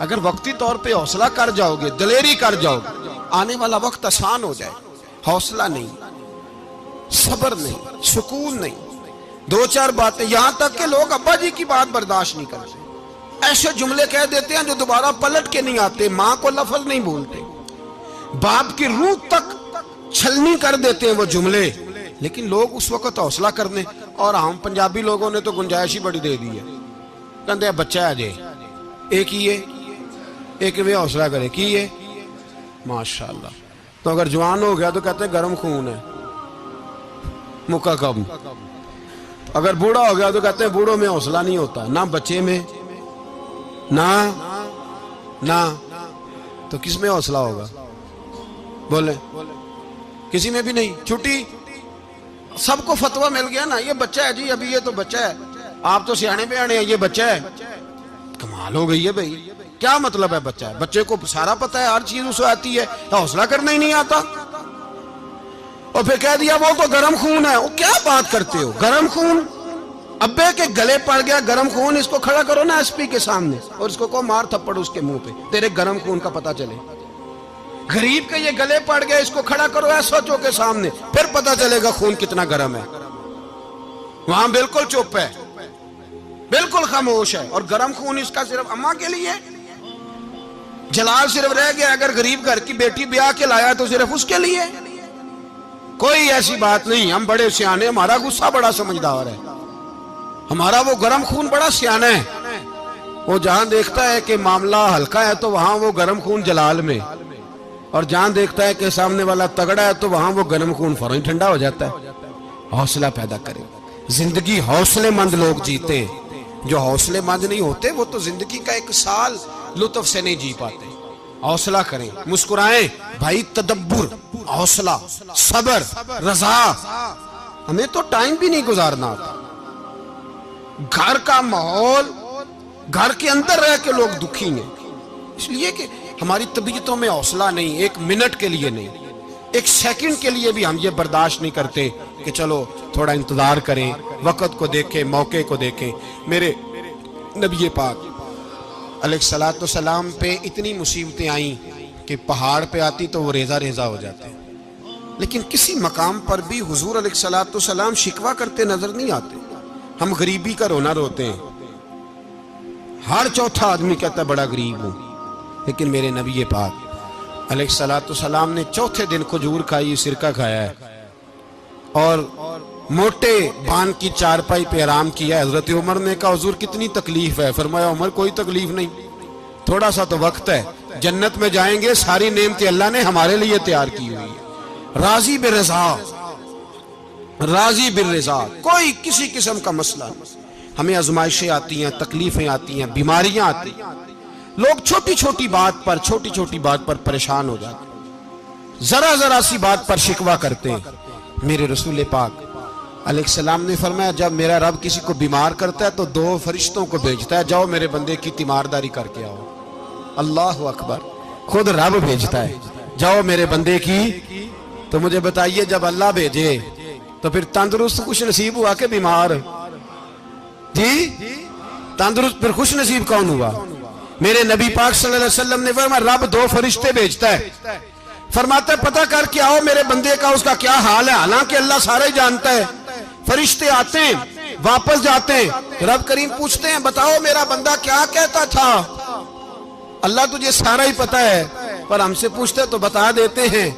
अगर वक्ती तौर पे हौसला कर जाओगे, दलेरी कर जाओगे, आने वाला वक्त आसान हो जाए। हौसला नहीं, सब्र नहीं, सुकून नहीं, दो चार बातें, यहां तक के लोग अब्बा जी की बात बर्दाश्त नहीं करते, ऐसे जुमले कह देते हैं जो दोबारा पलट के नहीं आते, मां को लफ्ज नहीं बोलते, बाप की रूह तक छलनी कर देते हैं वो जुमले। लेकिन लोग उस वक्त हौसला करने, और हम पंजाबी लोगों ने तो गुंजाइश ही बड़ी दे दी है, कहते बच्चा है जे एक ही है, एक वे हौसला करे की है माशाल्लाह। तो अगर जवान हो गया तो कहते हैं गर्म खून है, मुक्का कब। अगर बूढ़ा हो गया तो कहते हैं बूढ़ों में हौसला नहीं होता, ना बच्चे में ना तो किस में हौसला होगा? बोले किसी में भी नहीं। छुट्टी, सबको फतवा मिल गया ना, ये बच्चा है जी, अभी ये तो बच्चा है, आप तो सियाने बयाने हैं, ये बच्चा है। कमाल हो गई है भाई, क्या मतलब है बच्चा है? बच्चे को सारा पता है, हर चीज उसे आती है, हौसला करना ही नहीं आता। और फिर कह दिया वो तो गर्म खून है। वो क्या बात करते हो, गर्म खून? अब्बे के गले पड़ गया गर्म खून, इसको खड़ा करो ना एसपी के सामने और इसको को मार थप्पड़ उसके मुंह पे, तेरे गर्म खून का पता चले। गरीब के ये गले पड़ गए, इसको खड़ा करो एसओचओ के सामने, फिर पता चलेगा खून कितना गर्म है। वहां बिल्कुल चुप है, बिल्कुल खामोश है, और गर्म खून इसका सिर्फ अम्मा के लिए। जलाल सिर्फ रह गया, अगर गरीब घर की बेटी ब्याह के लाया तो सिर्फ उसके लिए। कोई ऐसी बात नहीं, हम बड़े सियाने, हमारा गुस्सा बड़ा समझदार है, हमारा वो गर्म खून बड़ा सियाना है। वो जहां देखता है कि मामला हल्का है तो वहां वो गर्म खून जलाल में, और जहां देखता है कि सामने वाला तगड़ा है तो वहां वो गर्म खून फौरन ठंडा हो जाता है। हौसला पैदा करें, जिंदगी हौसलेमंद लोग जीते, जो हौसलेमंद नहीं होते वो तो जिंदगी का एक साल लुत्फ से नहीं जी पाते। हौसला करें, मुस्कुराएं भाई, तदब्बुर, हौसला, सब्र, रजा। हमें तो टाइम भी नहीं गुजारना आता। घर का माहौल, घर के अंदर रह के लोग दुखी हैं, इसलिए कि हमारी तबीयतों में हौसला नहीं, एक मिनट के लिए नहीं, एक सेकंड के लिए भी हम ये बर्दाश्त नहीं करते कि चलो थोड़ा इंतजार करें, वक्त को देखें, मौके को देखें। मेरे नबी पाक अलैहिस्सलातु सलाम पे इतनी मुसीबतें आई कि पहाड़ पे आती तो वो रेजा रेजा हो जाते, लेकिन किसी मकाम पर भी हुजूर अलैहिस्सलातु सलाम शिकवा करते नजर नहीं आते। हम गरीबी का रोना रोते हैं, हर चौथा आदमी कहता है बड़ा गरीब हूं, लेकिन मेरे नबी पाक अलैहिस्सलातु सलाम ने चौथे दिन खजूर खाई, सिरका खाया है, और मोटे बान की चारपाई पे आराम किया। हजरत उमर ने कहा हुजूर कितनी तकलीफ है? फरमाया उमर कोई तकलीफ नहीं, थोड़ा सा तो वक्त है, जन्नत में जाएंगे, सारी नेमतें अल्लाह ने हमारे लिए तैयार की हुई है। राजी बिरज़ा, राजी बिरज़ा, कोई किसी किस्म का मसला नहीं। हमें आजमाइशें आती हैं, तकलीफें आती हैं, बीमारियां आती हैं, लोग छोटी छोटी बात पर परेशान हो जाते हैं, जरा जरा सी बात पर शिकवा करते हैं। मेरे रसूल पाक अलैहिस्सलाम ने फरमाया जब मेरा रब किसी को बीमार करता है तो दो फरिश्तों को भेजता है, जाओ मेरे बंदे की तीमारदारी करके आओ। अल्लाह अकबर, खुद रब भेजता है, जाओ मेरे बंदे की। तो मुझे बताइए जब अल्लाह भेजे तो फिर तंदुरुस्त खुश नसीब हुआ के बीमार? जी तंदुरुस्त फिर खुश नसीब कौन हुआ? मेरे नबी पाक सल्लल्लाहु अलैहि वसल्लम ने फरमाया रब दो फरिश्ते भेजता है, फरमाता है पता करके आओ मेरे बंदे का उसका क्या हाल है। हालांकि अल्लाह सारा ही जानता है। फरिश्ते आते हैं, वापस जाते हैं, रब करीम पूछते हैं बताओ मेरा बंदा क्या कहता था? अल्लाह तुझे सारा ही पता है, पर हमसे पूछते तो बता देते हैं,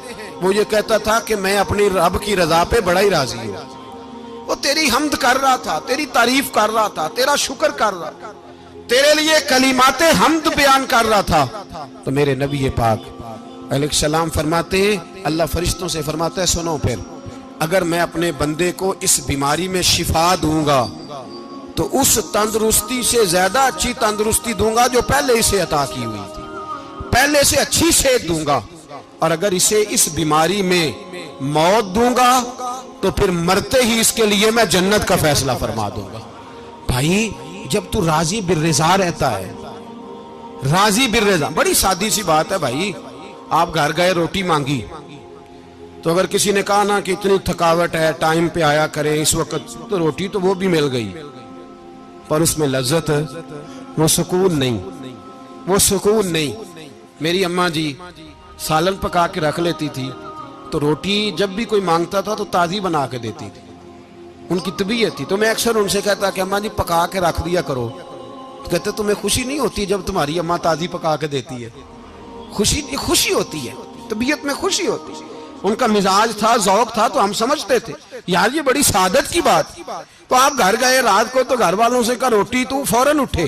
वो ये कहता था कि मैं अपनी रब की रजा पे बड़ा ही राजी हूं। वो तेरी हमद कर रहा था, तेरी तारीफ कर रहा था, तेरा शुक्र कर रहा था, तेरे लिए कलीमाते हमद बयान कर रहा था। तो मेरे नबी पाक अलैहिस्सलाम फरमाते हैं, अल्लाह फरिश्तों से फरमाता है सुनो फिर अगर मैं अपने बंदे को इस बीमारी में शिफा दूंगा तो उस तंदुरुस्ती से ज्यादा अच्छी तंदुरुस्ती दूंगा जो पहले इसे अता की हुई थी, पहले से अच्छी सेहत दूंगा। और अगर इसे इस बीमारी में मौत दूंगा तो फिर मरते ही इसके लिए मैं जन्नत का फैसला फरमा दूंगा। भाई जब तू राजी बिर्रिज़ा रहता है, राजी बिर्रिज़ा, बड़ी सादी सी बात है भाई। आप घर गए रोटी मांगी तो अगर किसी ने कहा ना कि इतनी थकावट है टाइम पे आया करें इस वक्त, तो रोटी तो वो भी मिल गई पर उसमें लज्जत, वो सुकून नहीं। वो सुकून नहीं। मेरी अम्मा जी सालन पका के रख लेती थी, तो रोटी जब भी कोई मांगता था तो ताज़ी बना के देती थी। उनकी तबीयत थी। तो मैं अक्सर उनसे कहता कि अम्मा जी पका के रख दिया करो। तो कहते तुम्हें खुशी नहीं होती जब तुम्हारी अम्मा ताज़ी पका के देती है? खुशी होती है, तबीयत में खुशी होती है। उनका मिजाज था, जौक था, तो हम समझते थे यार ये बड़ी सादत की बात। तो आप घर गए रात को, तो घर वालों से कहा रोटी, तो फौरन उठे,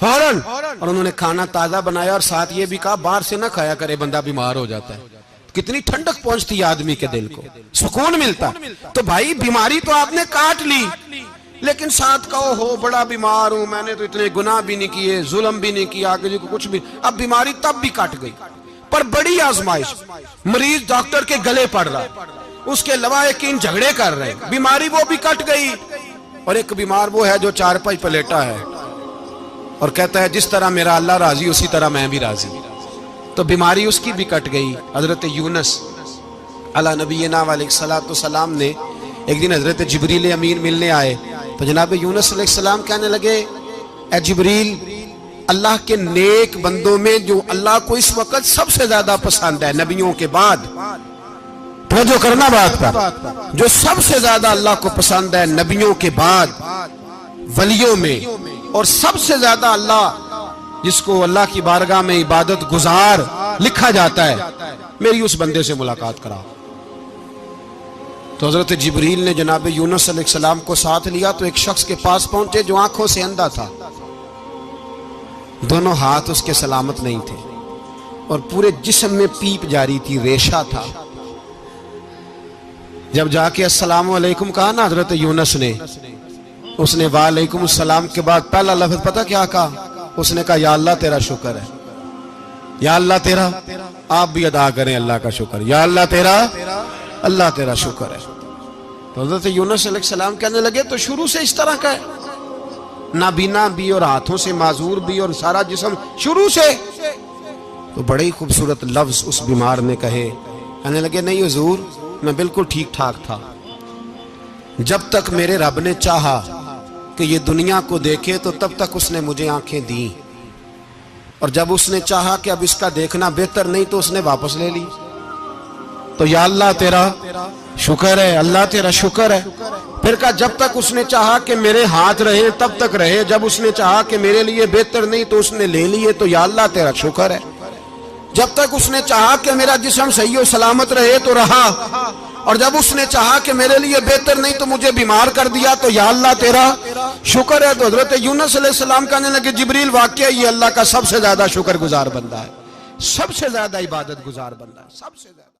फौरन। और उन्होंने खाना ताजा बनाया और साथ ये भी कहा बाहर से ना खाया करे, बंदा बीमार हो जाता है। कितनी ठंडक पहुंचती आदमी के दिल को, सुकून मिलता। तो भाई बीमारी तो आपने काट ली, लेकिन साथ कहो हो बड़ा बीमार हूं, मैंने तो इतने गुनाह भी नहीं किए, जुल्म भी नहीं किया, किसी को कुछ भी। अब बीमारी तब भी कट गई। पर बड़ी आजमाइश, मरीज डॉक्टर के गले पड़ रहा, उसके अलावा एक इन झगड़े कर रहे हैं, बीमारी वो भी कट गई। और एक बीमार वो है जो 4-5 पलेटा है और कहता है जिस तरह मेरा अल्लाह राजी उसी तरह मैं भी राजी। तो बीमारी उसकी भी कट गई। हजरत यूनुस अला नबीना अलैहिस्सलातु सलाम ने एक दिन हजरत जिब्रील अमीन मिलने आए, तो जनाब यूनुस अलैहिस्सलाम कहने लगे, ए जिब्रील, अल्लाह के नेक बंदों में जो अल्लाह को इस वक्त सबसे ज्यादा पसंद है नबियों के बाद, तो जो करना बात का, जो सबसे ज्यादा अल्लाह को पसंद है नबियों के बाद वलियों में, और सबसे ज्यादा अल्लाह जिसको अल्लाह की बारगाह में इबादत गुजार लिखा जाता है, मेरी उस बंदे से मुलाकात कराओ। तो हजरत जिब्रील ने जनाब यूनुस अलैहिस्सलाम को साथ लिया, तो एक शख्स के पास पहुंचे जो आंखों से अंधा था, दोनों हाथ उसके सलामत नहीं थे और पूरे जिस्म में पीप जारी थी, रेशा था। जब जाके अस्सलाम वालेकुम कहा ना हजरत यूनुस ने, उसने वालेकुम सलाम के बाद पहला लफ्ज पता क्या कहा? उसने कहा या अल्लाह तेरा शुक्र है, या अल्लाह तेरा, आप भी अदा करें अल्लाह का शुक्र, या अल्लाह तेरा, अल्लाह तेरा शुक्र है। तो हजरत यूनुस अलैहिस्सलाम कहने लगे तो शुरू से इस तरह का है, नाबीना भी और हाथों से माजूर भी और सारा जिस्म शुरू से। तो बड़े ही खूबसूरत लफ्ज उस बीमार ने कहे। कहने लगे नहीं हुजूर, मैं बिल्कुल ठीक ठाक था, जब तक मेरे रब ने चाहा कि ये दुनिया को देखे तो तब तक उसने मुझे आंखें दी, और जब उसने चाहा कि अब इसका देखना बेहतर नहीं तो उसने वापस ले ली। तो या अल्लाह तेरा शुक्र है, अल्लाह तेरा शुक्र है। फिर कहा जब तक उसने चाहा कि मेरे हाथ रहे तब तक रहे, जब उसने चाहा कि मेरे लिए बेहतर नहीं तो उसने ले लिए, तो या अल्लाह तेरा शुक्र है। जब तक उसने चाहा कि मेरा जिस्म सही और सलामत रहे तो रहा, और जब उसने चाहा कि मेरे लिए बेहतर नहीं तो मुझे बीमार कर दिया, तो या अल्लाह तेरा शुक्र है। तो हजरत यूनुस अलैहिस्सलाम कहने लगे जिब्रील वाकई ये अल्लाह का सबसे ज्यादा शुक्रगुजार बंदा है, सबसे ज्यादा इबादत गुजार बंदा है, सबसे ज्यादा।